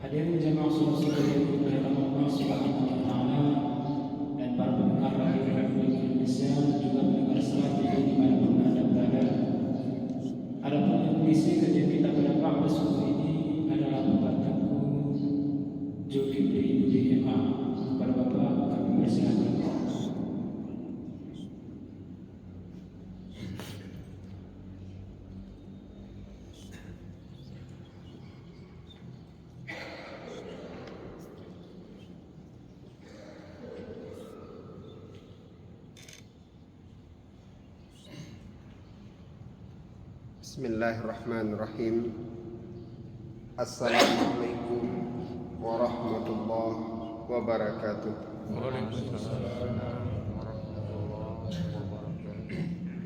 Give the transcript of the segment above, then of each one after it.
Hadirin jemaah salat yang dimuliakan Allah Subhanahu wa taala dan para pendengar radio Republik Indonesia dan juga pendengar salat di mana pun Anda berada. Adapun yang mengisi kajian kita pada pada subuh ini adalah Bapak Tengku Zulkifli Budi MA. Kepada Bapak kami persilakan. Bismillahirrahmanirrahim. Assalamualaikum warahmatullahi wabarakatuh.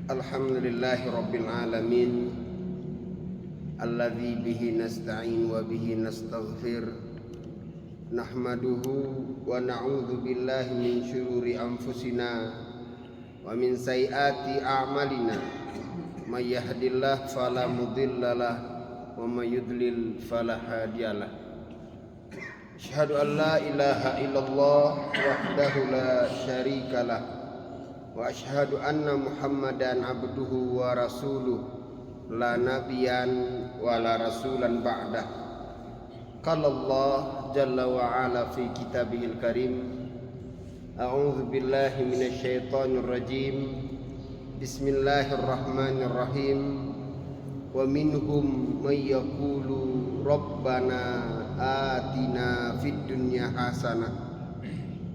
Alhamdulillahi rabbil alamin, alladzi bihi nasta'in wa bihi nastaghfir, nahmaduhu wa na'udzu billahi min syururi anfusina wa min sayyiati a'malina. May yahdihillahu fala mudhillalah wa may yudlil fala hadiyalah. Asyhadu an la ilaha illallah wahdahu la syarikalah wa asyhadu anna Muhammadan abduhu wa rasuluh la nabiyyan wa la rasulan ba'dah. Qala Allah jalla wa ala fi kitabihil karim. A'udzu billahi minasy syaithanir rajim. Bismillahirrahmanirrahim. Wa minhum may yaqulu rabbana atina fid dunya hasanah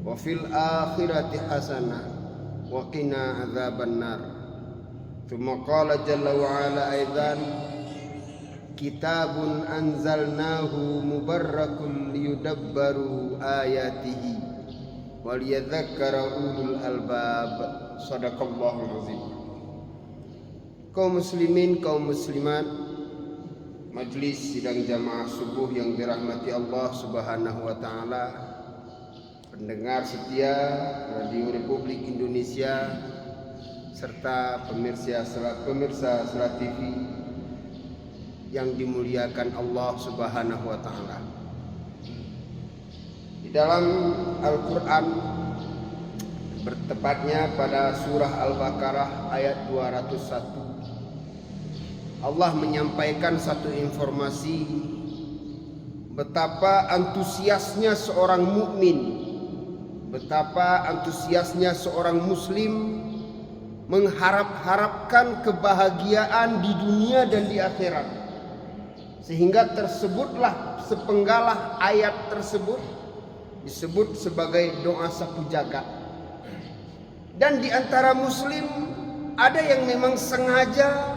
wa fil akhirati hasanah wa qina adzabannar. Tsumma qala jalla wa ala aidan kitabun anzalnahu mubarakun liyudabbaru ayatihi wa liyadzakkara ulul albab. Shadaqallahul azim. Kaum muslimin, kaum muslimat, majelis sidang jamaah subuh yang dirahmati Allah Subhanahu wa taala, pendengar setia Radio Republik Indonesia serta pemirsa Salat TV yang dimuliakan Allah Subhanahu wa taala. Di dalam Al-Qur'an, bertepatnya pada surah Al-Baqarah ayat 201, Allah menyampaikan satu informasi betapa antusiasnya seorang mukmin, betapa antusiasnya seorang muslim mengharap-harapkan kebahagiaan di dunia dan di akhirat, sehingga tersebutlah sepenggalah ayat tersebut disebut sebagai doa sapu jagat. Dan di antara muslim ada yang memang sengaja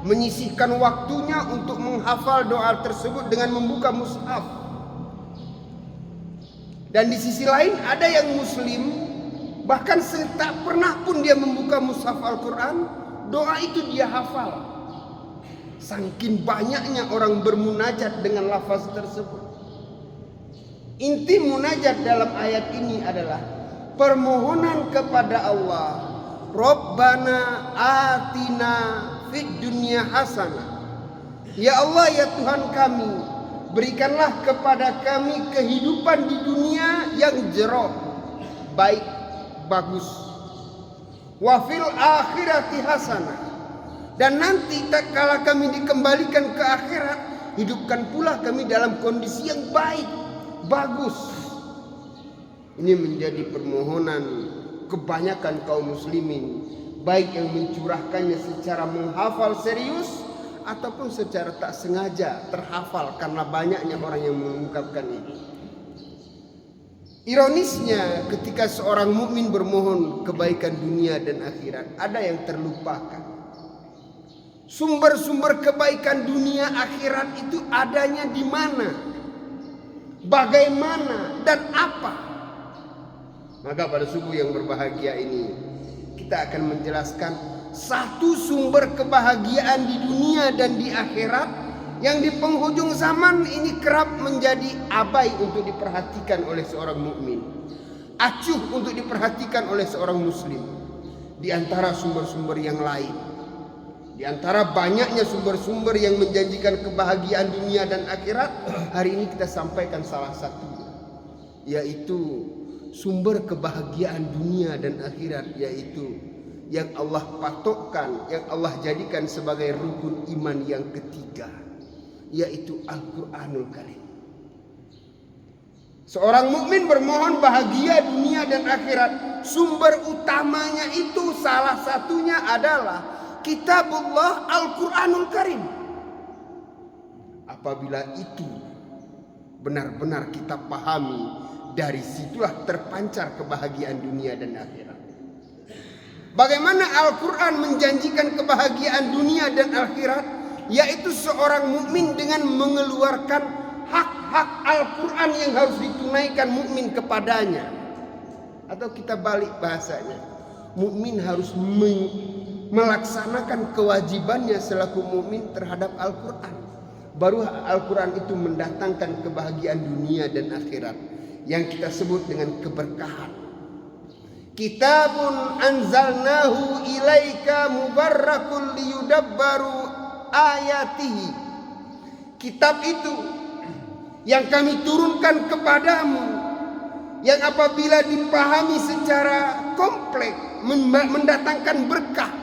menyisihkan waktunya untuk menghafal doa tersebut dengan membuka mushaf. Dan di sisi lain ada yang muslim bahkan tak pernah pun dia membuka mushaf Al-Quran, doa itu dia hafal. Saking banyaknya orang bermunajat dengan lafaz tersebut. Inti munajat dalam ayat ini adalah permohonan kepada Allah, Rabbana atina fid dunya hasanah. Ya Allah, ya Tuhan kami, berikanlah kepada kami kehidupan di dunia yang jerah, baik, bagus. Wa fil akhirati hasanah. Dan nanti tak kala kami dikembalikan ke akhirat, hidupkan pula kami dalam kondisi yang baik, bagus. Ini menjadi permohonan kebanyakan kaum muslimin, baik yang mencurahkannya secara menghafal serius ataupun secara tak sengaja terhafal karena banyaknya orang yang mengungkapkan ini. Ironisnya, ketika seorang mukmin bermohon kebaikan dunia dan akhirat, ada yang terlupakan. Sumber-sumber kebaikan dunia akhirat itu adanya di mana, bagaimana, dan apa? Maka pada subuh yang berbahagia ini kita akan menjelaskan satu sumber kebahagiaan di dunia dan di akhirat yang di penghujung zaman ini kerap menjadi abai untuk diperhatikan oleh seorang mukmin, acuh untuk diperhatikan oleh seorang muslim. Di antara sumber-sumber yang lain, di Di antara banyaknya sumber-sumber yang menjanjikan kebahagiaan dunia dan akhirat, hari ini kita sampaikan salah satu, yaitu sumber kebahagiaan dunia dan akhirat, yaitu yang Allah patokkan, yang Allah jadikan sebagai rukun iman yang ketiga, yaitu Al-Quranul Karim. Seorang mukmin bermohon bahagia dunia dan akhirat, sumber utamanya itu salah satunya adalah Kitabullah Al-Quranul Karim. Apabila itu benar-benar kita pahami, dari situlah terpancar kebahagiaan dunia dan akhirat. Bagaimana Al-Quran menjanjikan kebahagiaan dunia dan akhirat, yaitu seorang mukmin dengan mengeluarkan hak-hak Al-Quran yang harus ditunaikan mukmin kepadanya. Atau kita balik bahasanya, mukmin harus melaksanakan kewajibannya selaku mukmin terhadap Al-Quran. Baru Al-Quran itu mendatangkan kebahagiaan dunia dan akhirat yang kita sebut dengan keberkahan. Kitabun anzalnahu ilaika mubarakun liyudabbaru ayatihi. Kitab itu yang kami turunkan kepadamu, yang apabila dipahami secara kompleks mendatangkan berkah.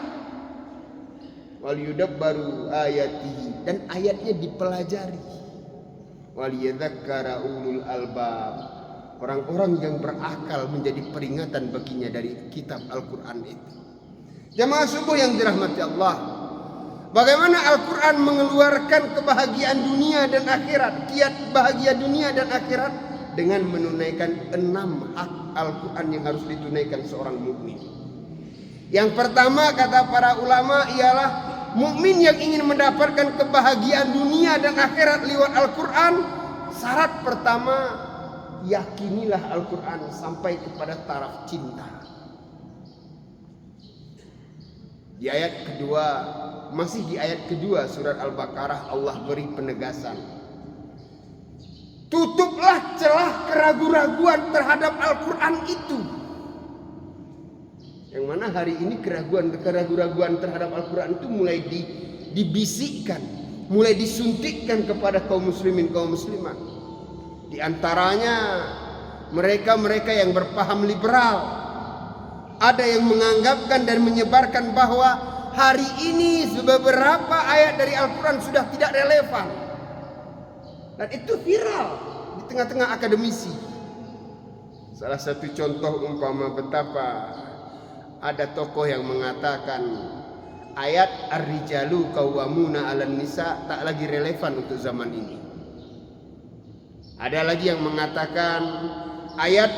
Waliyudabbaru ayatihi, dan ayatnya dipelajari. Waliyadzakkara ulul albab, orang-orang yang berakal menjadi peringatan baginya dari kitab Al-Quran itu. Jamaah subuh yang dirahmati Allah, bagaimana Al-Quran mengeluarkan kebahagiaan dunia dan akhirat, kiat bahagia dunia dan akhirat, dengan menunaikan 6 hak Al-Quran yang harus ditunaikan seorang mukmin. Yang pertama kata para ulama ialah mukmin yang ingin mendapatkan kebahagiaan dunia dan akhirat lewat Al-Quran, syarat pertama, yakinilah Al-Quran sampai kepada taraf cinta. Di ayat kedua, masih di ayat kedua surat Al-Baqarah, Allah beri penegasan, tutuplah celah keraguan-raguan terhadap Al-Quran itu. Yang mana hari ini keraguan-keraguan terhadap Al-Quran itu mulai dibisikkan, mulai disuntikkan kepada kaum muslimin, kaum muslimat. Di antaranya mereka-mereka yang berpaham liberal, ada yang menganggapkan dan menyebarkan bahwa hari ini beberapa ayat dari Al-Quran sudah tidak relevan. Dan itu viral di tengah-tengah akademisi. Salah satu contoh umpama betapa ada tokoh yang mengatakan ayat ar-rijalu qawwamuna 'alan nisa tak lagi relevan untuk zaman ini. Ada lagi yang mengatakan ayat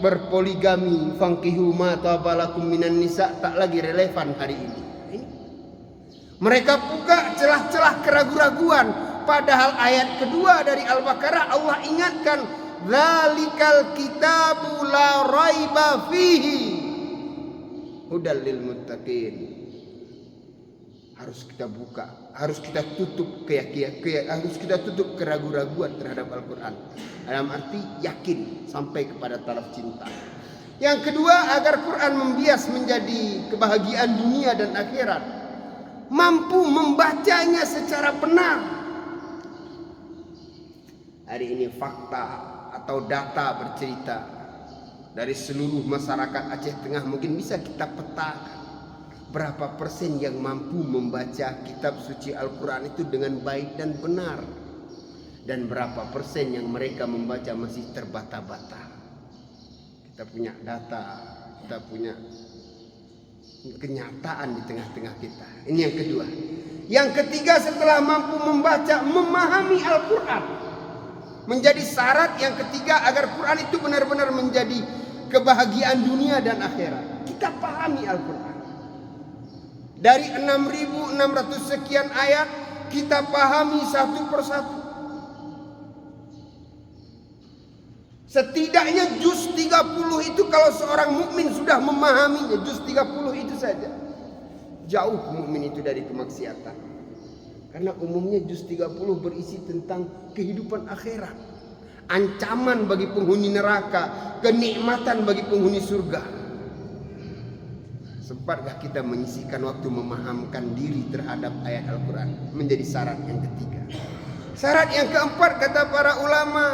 berpoligami fankihu ma tabalakum minan nisa tak lagi relevan hari ini. Mereka buka celah-celah keraguan-raguan, padahal ayat kedua dari Al-Baqarah Allah ingatkan, dzalikal kitabu la raiba fihi hudal lil muttaqin. Harus kita buka, harus kita tutup harus kita tutup keraguan-raguan terhadap Al-Quran. Dalam arti yakin sampai kepada taraf cinta. Yang kedua, agar Quran membias menjadi kebahagiaan dunia dan akhirat, mampu membacanya secara benar. Hari ini fakta atau data bercerita dari seluruh masyarakat Aceh Tengah, mungkin bisa kita petakan berapa persen yang mampu membaca kitab suci Al-Quran itu dengan baik dan benar, dan berapa persen yang mereka membaca masih terbata-bata. Kita punya data, kita punya kenyataan di tengah-tengah kita. Ini yang kedua. Yang ketiga, setelah mampu membaca, memahami Al-Quran, menjadi syarat yang ketiga agar Quran itu benar-benar menjadi kebahagiaan dunia dan akhirat. Kita pahami Al-Quran. Dari 6.600 sekian ayat, kita pahami satu persatu. Setidaknya juz 30 itu kalau seorang mukmin sudah memahaminya, juz 30 itu saja, jauh mukmin itu dari kemaksiatan. Karena umumnya juz 30 berisi tentang kehidupan akhirat, ancaman bagi penghuni neraka, kenikmatan bagi penghuni surga. Sempatkah kita menyisihkan waktu memahamkan diri terhadap ayat Al-Quran? Menjadi syarat yang ketiga. Syarat yang keempat kata para ulama,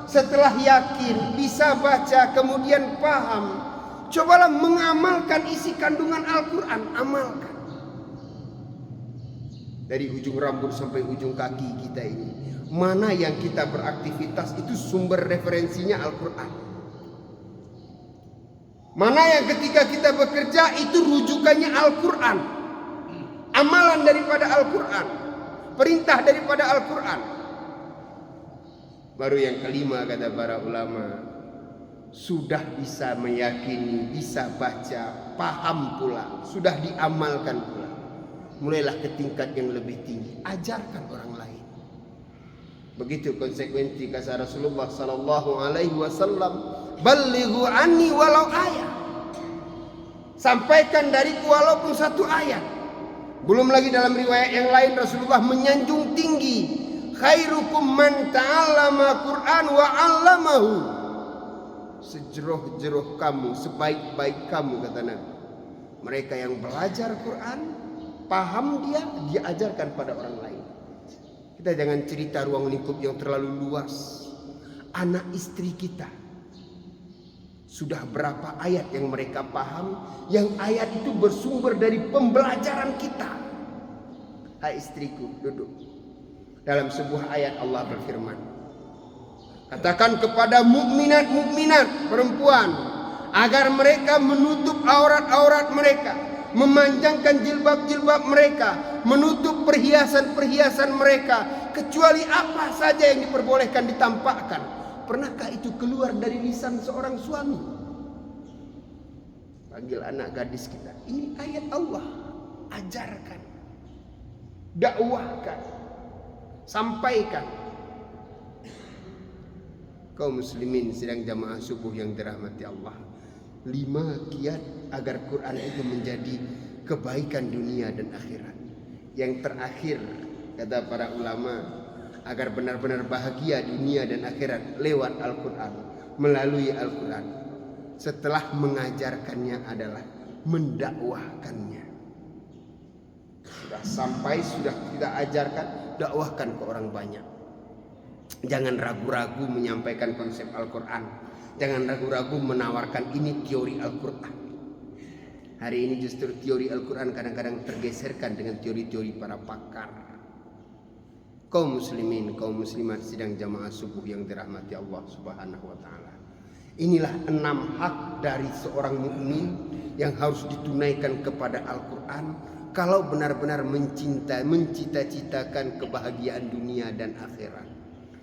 setelah yakin, bisa baca, kemudian paham, cobalah mengamalkan isi kandungan Al-Quran. Amalkan. Dari ujung rambut sampai ujung kaki kita ini, mana yang kita beraktivitas itu sumber referensinya Al-Quran. Mana yang ketika kita bekerja itu rujukannya Al-Quran. Amalan daripada Al-Quran. Perintah daripada Al-Quran. Baru yang kelima kata para ulama, sudah bisa meyakini, bisa baca, paham pula, sudah diamalkan pula. Mulailah ke tingkat yang lebih tinggi. Ajarkan orang lain. Begitu konsekuensi kata Rasulullah sallallahu alaihi wasallam, "Ballighu anni walau ayat." Sampaikan dariku walaupun satu ayat. Belum lagi dalam riwayat yang lain Rasulullah menyanjung tinggi, "Khairukum man ta'allama Qur'an wa 'allamahu." Sejeroh-jeroh kamu, sebaik-baik kamu kata Nabi, mereka yang belajar Quran, paham dia ajarkan pada orang lain. Kita jangan cerita ruang lingkup yang terlalu luas. Anak istri kita sudah berapa ayat yang mereka paham, yang ayat itu bersumber dari pembelajaran kita. Hai istriku, duduk. Dalam sebuah ayat Allah berfirman, katakan kepada mukminat perempuan agar mereka menutup aurat-aurat mereka, memanjangkan jilbab-jilbab mereka, menutup perhiasan-perhiasan mereka, kecuali apa saja yang diperbolehkan ditampakkan. Pernahkah itu keluar dari lisan seorang suami? Panggil anak gadis kita, ini ayat Allah. Ajarkan, dakwahkan, sampaikan. Kaum muslimin sedang jamaah subuh yang dirahmati Allah, 5 kiat agar Quran itu menjadi kebaikan dunia dan akhirat. Yang terakhir kata para ulama, agar benar-benar bahagia dunia dan akhirat lewat Al-Quran, melalui Al-Quran. Setelah mengajarkannya adalah mendakwahkannya. Sudah sampai, sudah kita ajarkan, dakwahkan ke orang banyak. Jangan ragu-ragu menyampaikan konsep Al-Quran. Jangan ragu-ragu menawarkan ini teori Al-Quran. Hari ini justru teori Al-Quran kadang-kadang tergeserkan dengan teori-teori para pakar. Kaum muslimin, kaum muslimat sidang jamaah subuh yang dirahmati Allah Subhanahu wa taala. Inilah 6 hak dari seorang mukmin yang harus ditunaikan kepada Al-Qur'an kalau benar-benar mencita-citakan kebahagiaan dunia dan akhirat.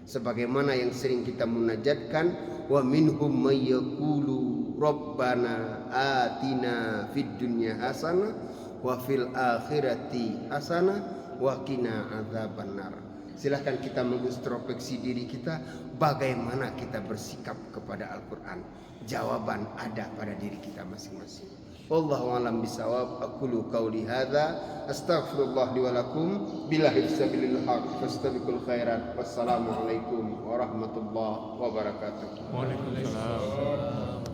Sebagaimana yang sering kita munajatkan, wa minhum may yaqulu rabbana atina fid dunya hasanah wa fil akhirati hasanah wa qina adzabannar. Silahkan kita mengintrospeksi diri kita, bagaimana kita bersikap kepada Al-Quran. Jawaban ada pada diri kita masing-masing. Wallahu a'lam bishawab. Aqulu qawli hadza astaghfirullah li wa lakum billahi sabilil haq fastabiqul khairat. Wassalamualaikum warahmatullahi wabarakatuh. Waalaikumsalam.